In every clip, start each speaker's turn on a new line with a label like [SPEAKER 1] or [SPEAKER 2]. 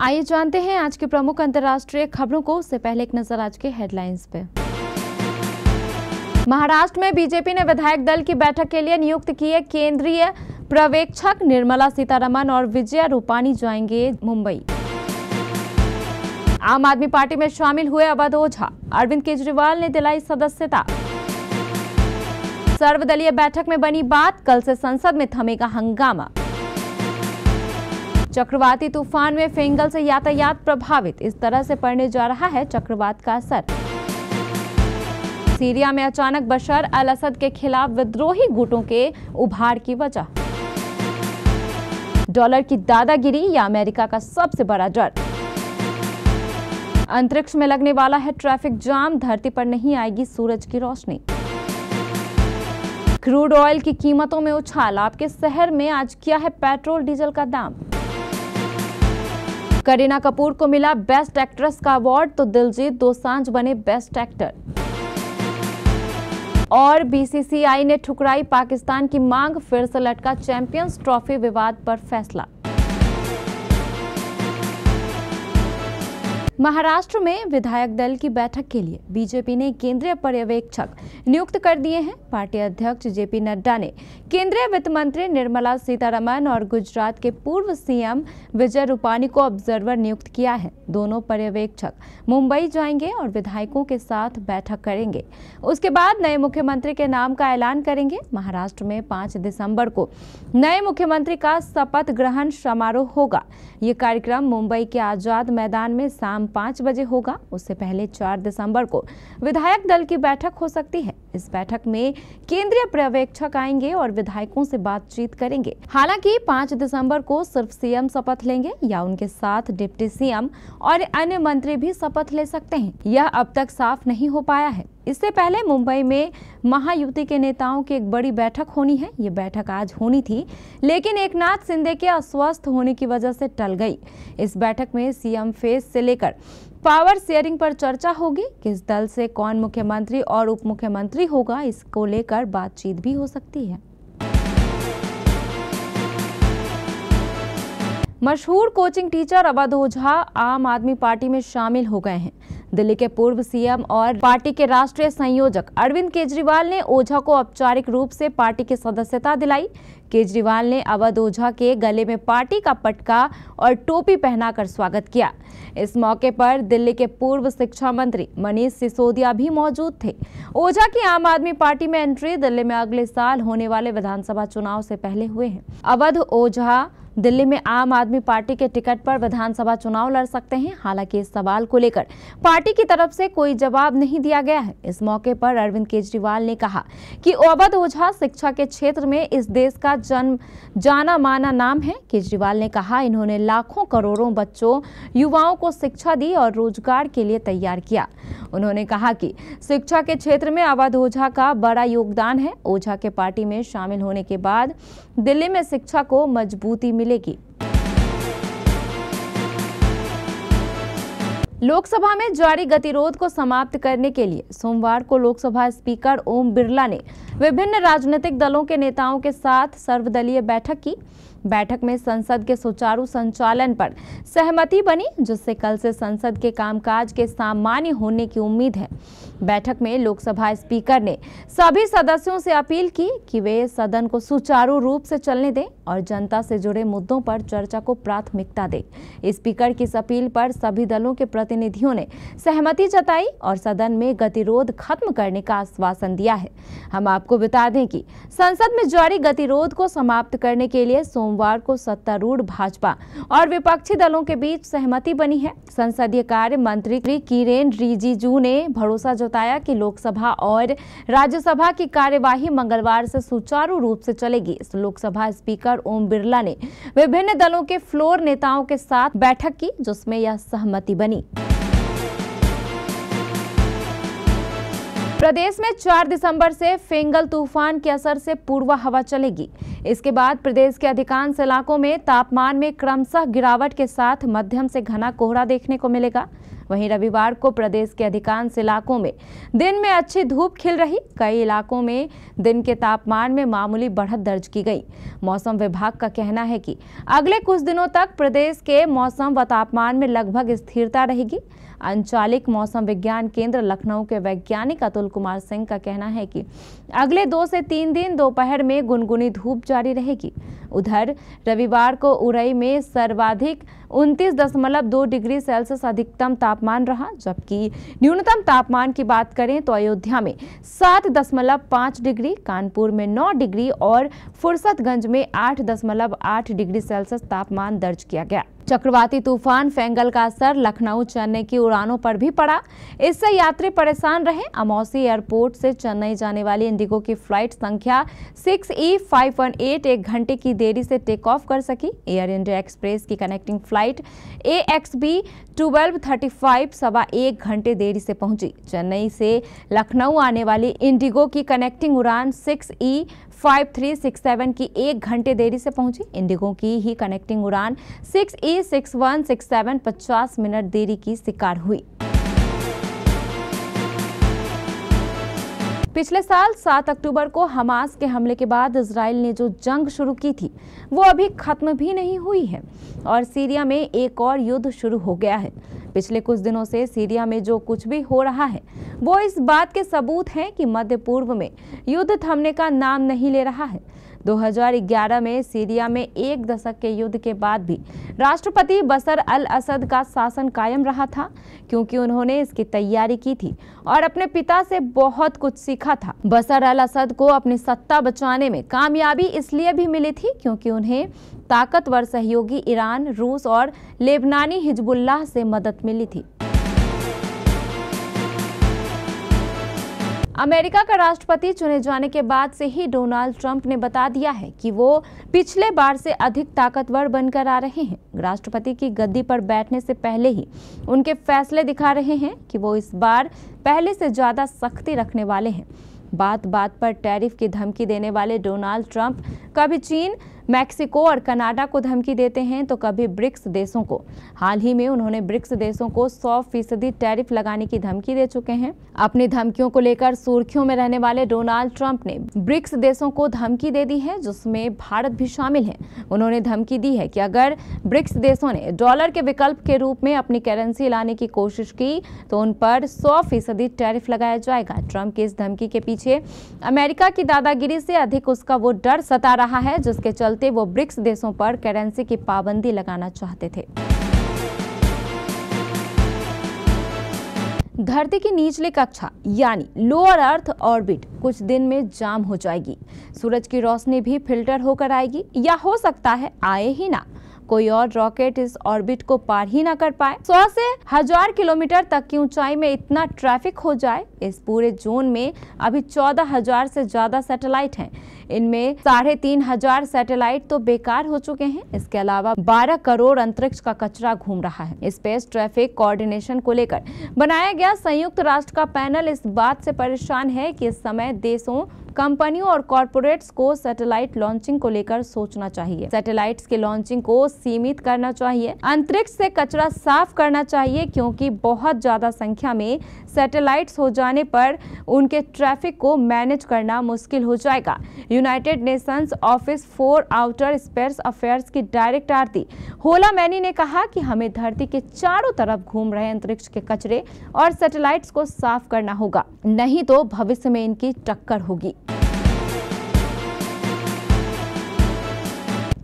[SPEAKER 1] आइए जानते हैं आज की प्रमुख अंतर्राष्ट्रीय खबरों को। उससे पहले एक नजर आज के हेडलाइंस पे। महाराष्ट्र में बीजेपी ने विधायक दल की बैठक के लिए नियुक्त किए केंद्रीय पर्यवेक्षक। निर्मला सीतारमण और विजय रूपाणी जाएंगे मुंबई। आम आदमी पार्टी में शामिल हुए अवध ओझा, अरविंद केजरीवाल ने दिलाई सदस्यता। सर्वदलीय बैठक में बनी बात, कल से संसद में थमेगा हंगामा। चक्रवाती तूफान में फेंगल से यातायात प्रभावित, इस तरह से पड़ने जा रहा है चक्रवात का असर। सीरिया में अचानक बशर अल असद के खिलाफ विद्रोही गुटों के उभार की वजह। डॉलर की दादागिरी या अमेरिका का सबसे बड़ा डर। अंतरिक्ष में लगने वाला है ट्रैफिक जाम, धरती पर नहीं आएगी सूरज की रोशनी। क्रूड ऑयल की कीमतों में उछाल, आपके शहर में आज क्या है पेट्रोल डीजल का दाम। करीना कपूर को मिला बेस्ट एक्ट्रेस का अवार्ड, तो दिलजीत दोसांझ बने बेस्ट एक्टर। और बीसीसीआई ने ठुकराई पाकिस्तान की मांग, फिर से लटका चैंपियंस ट्रॉफी विवाद पर फैसला। महाराष्ट्र में विधायक दल की बैठक के लिए बीजेपी ने केंद्रीय पर्यवेक्षक नियुक्त कर दिए हैं। पार्टी अध्यक्ष जेपी नड्डा ने केंद्रीय वित्त मंत्री निर्मला सीतारमण और गुजरात के पूर्व सीएम विजय रूपाणी को ऑब्जर्वर नियुक्त किया है। दोनों पर्यवेक्षक मुंबई जाएंगे और विधायकों के साथ बैठक करेंगे। उसके बाद नए मुख्यमंत्री के नाम का ऐलान करेंगे। महाराष्ट्र में 5 दिसंबर को नए मुख्यमंत्री का शपथ ग्रहण समारोह होगा। ये कार्यक्रम मुंबई के आजाद मैदान में शाम 5 बजे होगा। उससे पहले 4 दिसंबर को विधायक दल की बैठक हो सकती है। इस बैठक में केंद्रीय पर्यवेक्षक आएंगे और विधायकों से बातचीत करेंगे। हालांकि 5 दिसंबर को सिर्फ सीएम शपथ लेंगे या उनके साथ डिप्टी सीएम और अन्य मंत्री भी शपथ ले सकते हैं, यह अब तक साफ नहीं हो पाया है। इससे पहले मुंबई में महायुति के नेताओं की एक बड़ी बैठक होनी है। ये बैठक आज होनी थी, लेकिन एकनाथ शिंदे के अस्वस्थ होने की वजह से टल गई। इस बैठक में सीएम फेस से लेकर पावर शेयरिंग पर चर्चा होगी। किस दल से कौन मुख्यमंत्री और उप मुख्यमंत्री होगा, इसको लेकर बातचीत भी हो सकती है। मशहूर कोचिंग टीचर अवध ओझा आम आदमी पार्टी में शामिल हो गए हैं। दिल्ली के पूर्व सीएम और पार्टी के राष्ट्रीय संयोजक अरविंद केजरीवाल ने ओझा को औपचारिक रूप से पार्टी की सदस्यता दिलाई। केजरीवाल ने अवध ओझा के गले में पार्टी का पटका और टोपी पहनाकर स्वागत किया। इस मौके पर दिल्ली के पूर्व शिक्षा मंत्री मनीष सिसोदिया भी मौजूद थे। ओझा की आम आदमी पार्टी में एंट्री दिल्ली में अगले साल होने वाले विधानसभा चुनाव से पहले हुए हैं। अवध ओझा दिल्ली में आम आदमी पार्टी के टिकट पर विधानसभा चुनाव लड़ सकते हैं। हालांकि इस सवाल को लेकर पार्टी की तरफ से कोई जवाब नहीं दिया गया है। इस मौके पर अरविंद केजरीवाल ने कहा कि अवध ओझा शिक्षा के क्षेत्र में इस देश का जाना माना नाम है। केजरीवाल ने कहा, इन्होंने लाखों करोड़ों बच्चों युवाओं को शिक्षा दी और रोजगार के लिए तैयार किया। उन्होंने कहा कि शिक्षा के क्षेत्र में अवध ओझा का बड़ा योगदान है। ओझा के पार्टी में शामिल होने के बाद दिल्ली में शिक्षा को मजबूती मिलेगी। लोकसभा में जारी गतिरोध को समाप्त करने के लिए सोमवार को लोकसभा स्पीकर ओम बिरला ने विभिन्न राजनीतिक दलों के नेताओं के साथ सर्वदलीय बैठक की। बैठक में संसद के सुचारू संचालन पर सहमति बनी, जिससे कल से संसद के कामकाज के सामान्य होने की उम्मीद है। बैठक में लोकसभा स्पीकर ने सभी सदस्यों से अपील की कि वे सदन को सुचारू रूप से चलने दें और जनता से जुड़े मुद्दों पर चर्चा को प्राथमिकता दें। स्पीकर की इस अपील पर सभी दलों के प्रतिनिधियों ने सहमति जताई और सदन में गतिरोध खत्म करने का आश्वासन दिया है। हम आपको बता दें कि संसद में जारी गतिरोध को समाप्त करने के लिए सोमवार को सत्तारूढ़ भाजपा और विपक्षी दलों के बीच सहमति बनी है। संसदीय कार्य मंत्री किरेन रिजिजू ने भरोसा जताया कि लोकसभा और राज्यसभा की कार्यवाही मंगलवार से सुचारू रूप से चलेगी। लोकसभा स्पीकर ओम बिरला ने विभिन्न दलों के फ्लोर नेताओं के साथ बैठक की, जिसमें यह सहमति बनी। प्रदेश में 4 दिसंबर से फेंगल तूफान के असर से पूर्वा हवा चलेगी। इसके बाद प्रदेश के अधिकांश इलाकों में तापमान में क्रमशः गिरावट के साथ मध्यम से घना कोहरा देखने को मिलेगा। वहीं रविवार को प्रदेश के अधिकांश इलाकों में दिन में अच्छी धूप खिल रही। कई इलाकों में दिन के तापमान में मामूली बढ़त दर्ज की गई। मौसम विभाग का कहना है कि अगले कुछ दिनों तक प्रदेश के मौसम व तापमान में लगभग स्थिरता रहेगी। अंचलिक मौसम विज्ञान केंद्र लखनऊ के वैज्ञानिक अतुल कुमार सिंह का कहना है कि अगले 2 से 3 दिन दोपहर में गुनगुनी धूप जारी रहेगी। उधर रविवार को उरई में सर्वाधिक 29.2 डिग्री सेल्सियस अधिकतम तापमान रहा, जबकि न्यूनतम तापमान की बात करें तो अयोध्या में 7.5 डिग्री, कानपुर में 9 डिग्री और फुर्सतगंज में 8.8 डिग्री सेल्सियस तापमान दर्ज किया गया। चक्रवाती तूफान फेंगल का असर लखनऊ चेन्नई की उड़ानों पर भी पड़ा। इससे यात्री परेशान रहे। अमौसी एयरपोर्ट से चेन्नई जाने वाली इंडिगो की फ्लाइट संख्या 6E518 1 घंटे की देरी से टेक ऑफ कर सकी। एयर इंडिया एक्सप्रेस की कनेक्टिंग फ्लाइट AXB 1235 सवा 1 घंटे देरी से पहुंची। चेन्नई से लखनऊ आने वाली इंडिगो की कनेक्टिंग उड़ान 6E5367 की 1 घंटे देरी से पहुंची। इंडिगो की ही कनेक्टिंग उड़ान 6E6167 50 मिनट देरी की शिकार हुई। पिछले साल 7 अक्टूबर को हमास के हमले के बाद इजराइल ने जो जंग शुरू की थी वो अभी खत्म भी नहीं हुई है और सीरिया में एक और युद्ध शुरू हो गया है। पिछले कुछ दिनों से सीरिया में जो कुछ भी हो रहा है वो इस बात के सबूत हैं कि मध्य पूर्व में युद्ध थमने का नाम नहीं ले रहा है। 2011 में सीरिया में 1 दशक के युद्ध के बाद भी राष्ट्रपति बशर अल असद का शासन कायम रहा था, क्योंकि उन्होंने इसकी तैयारी की थी और अपने पिता से बहुत कुछ सीखा था। बशर अल असद को अपनी सत्ता बचाने में कामयाबी इसलिए भी मिली थी क्योंकि उन्हें ताकतवर सहयोगी ईरान, रूस और लेबनानी हिजबुल्लाह से मदद मिली थी। अमेरिका का राष्ट्रपति चुने जाने के बाद से ही डोनाल्ड ट्रंप ने बता दिया है कि वो पिछले बार से अधिक ताकतवर बनकर आ रहे हैं। राष्ट्रपति की गद्दी पर बैठने से पहले ही उनके फैसले दिखा रहे हैं कि वो इस बार पहले से ज्यादा सख्ती रखने वाले हैं। बात बात पर टैरिफ की धमकी देने वाले डोनाल्ड ट्रंप कभी चीन, मैक्सिको और कनाडा को धमकी देते हैं तो कभी ब्रिक्स देशों को। हाल ही में उन्होंने ब्रिक्स देशों को 100% टैरिफ लगाने की धमकी दे चुके हैं। अपनी धमकियों को लेकर सुर्खियों में रहने वाले डोनाल्ड ट्रंप ने ब्रिक्स देशों को धमकी दे दी है, जिसमें भारत भी शामिल है। उन्होंने धमकी दी है कि अगर ब्रिक्स देशों ने डॉलर के विकल्प के रूप में अपनी करेंसी लाने की कोशिश की तो उन पर 100% टैरिफ लगाया जाएगा। ट्रंप की इस धमकी के पीछे अमेरिका की दादागिरी से अधिक उसका वो डर सता रहा है जिसके चलते वो ब्रिक्स देशों पर करेंसी की पाबंदी लगाना चाहते थे। धरती की निचली कक्षा यानी लोअर अर्थ ऑर्बिट कुछ दिन में जाम हो जाएगी। सूरज की रोशनी भी फिल्टर होकर आएगी या हो सकता है आए ही ना। कोई और रॉकेट इस ऑर्बिट को पार ही ना कर पाए। 100 से 1000 किलोमीटर तक की ऊंचाई में इतना ट्रैफिक हो जाए। इस पूरे जोन में अभी 14,000 से ज्यादा सैटेलाइट हैं। इनमें 3500 सैटेलाइट तो बेकार हो चुके हैं। इसके अलावा 12 करोड़ अंतरिक्ष का कचरा घूम रहा है। स्पेस ट्रैफिक कोऑर्डिनेशन को लेकर बनाया गया संयुक्त राष्ट्र का पैनल इस बात से परेशान है कि इस समय देशों, कंपनियों और कॉरपोरेट्स को सैटेलाइट लॉन्चिंग को लेकर सोचना चाहिए। सैटेलाइट्स के लॉन्चिंग को सीमित करना चाहिए। अंतरिक्ष से कचरा साफ करना चाहिए, क्योंकि बहुत ज्यादा संख्या में सैटेलाइट्स हो जाने पर उनके ट्रैफिक को मैनेज करना मुश्किल हो जाएगा। United Nations office for outer space affairs की डायरेक्टर आरती होला मैनी ने कहा कि हमें धरती के चारों तरफ घूम रहे अंतरिक्ष के कचरे और सैटेलाइट्स को साफ करना होगा, नहीं तो भविष्य में इनकी टक्कर होगी।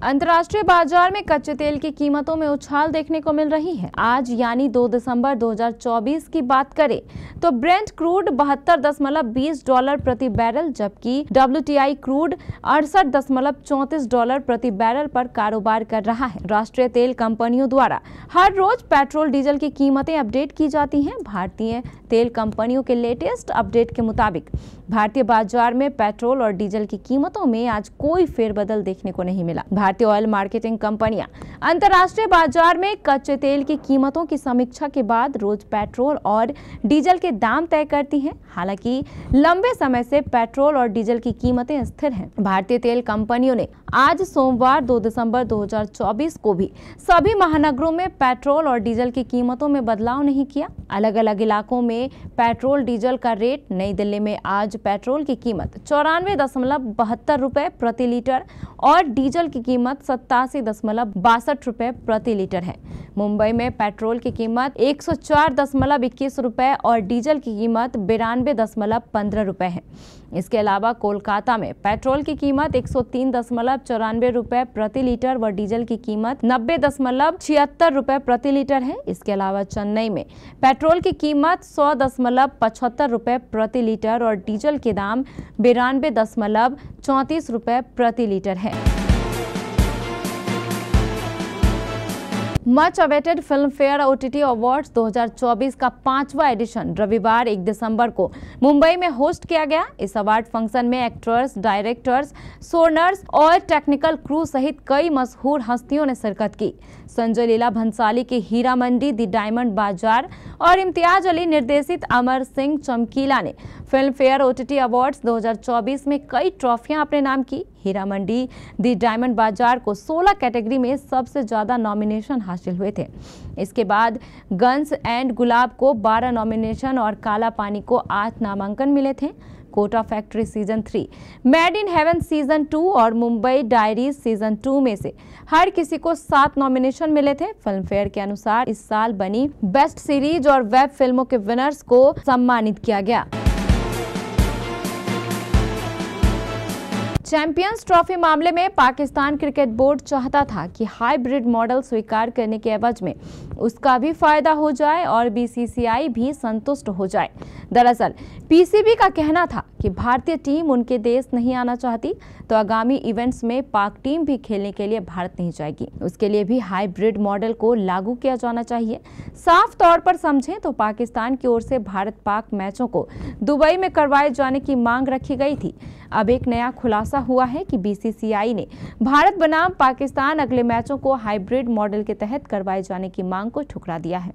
[SPEAKER 1] अंतर्राष्ट्रीय बाजार में कच्चे तेल की कीमतों में उछाल देखने को मिल रही है। आज यानी 2 दिसंबर 2024 की बात करें तो ब्रेंट क्रूड $72.20 प्रति बैरल, जबकि WTI क्रूड $68.34 प्रति बैरल पर कारोबार कर रहा है। राष्ट्रीय तेल कंपनियों द्वारा हर रोज पेट्रोल डीजल की कीमतें अपडेट की जाती हैं। भारतीय तेल कंपनियों के लेटेस्ट अपडेट के मुताबिक भारतीय बाजार में पेट्रोल और डीजल की कीमतों में आज कोई फेरबदल देखने को नहीं मिला। भारतीय ऑयल मार्केटिंग कंपनियां अंतर्राष्ट्रीय बाजार में कच्चे तेल की कीमतों की समीक्षा के बाद रोज पेट्रोल और डीजल के दाम तय करती हैं। हालांकि लंबे समय से पेट्रोल और डीजल की कीमतें स्थिर हैं। भारतीय तेल कंपनियों ने आज सोमवार 2 दिसंबर 2024 को भी सभी महानगरों में पेट्रोल और डीजल की कीमतों में बदलाव नहीं किया। अलग अलग इलाकों में पेट्रोल डीजल का रेट। नई दिल्ली में आज पेट्रोल की कीमत 94.72 रुपए प्रति लीटर और डीजल की कीमत 87.62 रुपए प्रति लीटर है। मुंबई में पेट्रोल की कीमत 104.21 रुपए और डीजल की कीमत 92.15 रुपए है। इसके अलावा कोलकाता में पेट्रोल की कीमत 103.94 रुपए प्रति लीटर व डीजल की कीमत 90.76 रुपए प्रति लीटर है। इसके अलावा चेन्नई में पेट्रोल की कीमत 100.75 रुपए प्रति लीटर और डीजल के दाम 92.34 रुपए प्रति लीटर है। Much awaited film fair OTT awards 2024 का 5वां एडिशन रविवार 1 दिसंबर को मुंबई में होस्ट किया गया। इस अवार्ड फंक्शन में एक्टर्स, डायरेक्टर्स, सोनर्स और टेक्निकल क्रू सहित कई मशहूर हस्तियों ने शिरकत की। संजय लीला भंसाली की हीरा मंडी, दी डायमंड बाजार और इम्तियाज अली निर्देशित अमर सिंह चमकीला ने फिल्म फेयर OTT अवार्ड्स 2024 में कई ट्रॉफियां अपने नाम की। हीरा मंडी, दी डायमंड बाजार को 16 कैटेगरी में सबसे ज्यादा नॉमिनेशन हासिल हुए थे। इसके बाद गन्स एंड गुलाब को 12 नॉमिनेशन और काला पानी को 8 नामांकन मिले थे। Kota factory season 3, made in heaven season 2 और मुंबई डायरीज सीजन 2 में से हर किसी को 7 नॉमिनेशन मिले थे। फिल्म फेयर के अनुसार इस साल बनी बेस्ट सीरीज और वेब फिल्मों के विनर्स को सम्मानित किया गया। चैंपियंस ट्रॉफी मामले में पाकिस्तान क्रिकेट बोर्ड चाहता था कि हाइब्रिड मॉडल स्वीकार करने के एवज में उसका भी फायदा हो जाए और BCCI भी संतुष्ट हो जाए। दरअसल PCB का कहना था कि भारतीय टीम उनके देश नहीं आना चाहती तो आगामी इवेंट्स में पाक टीम भी खेलने के लिए भारत नहीं जाएगी। उसके लिए भी हाइब्रिड मॉडल को लागू किया जाना चाहिए। साफ तौर पर समझें तो पाकिस्तान की ओर से भारत पाक मैचों को दुबई में करवाए जाने की मांग रखी गई थी। अब एक नया खुलासा हुआ है कि BCCI ने भारत बनाम पाकिस्तान अगले मैचों को हाइब्रिड मॉडल के तहत करवाए जाने की मांग को ठुकरा दिया है।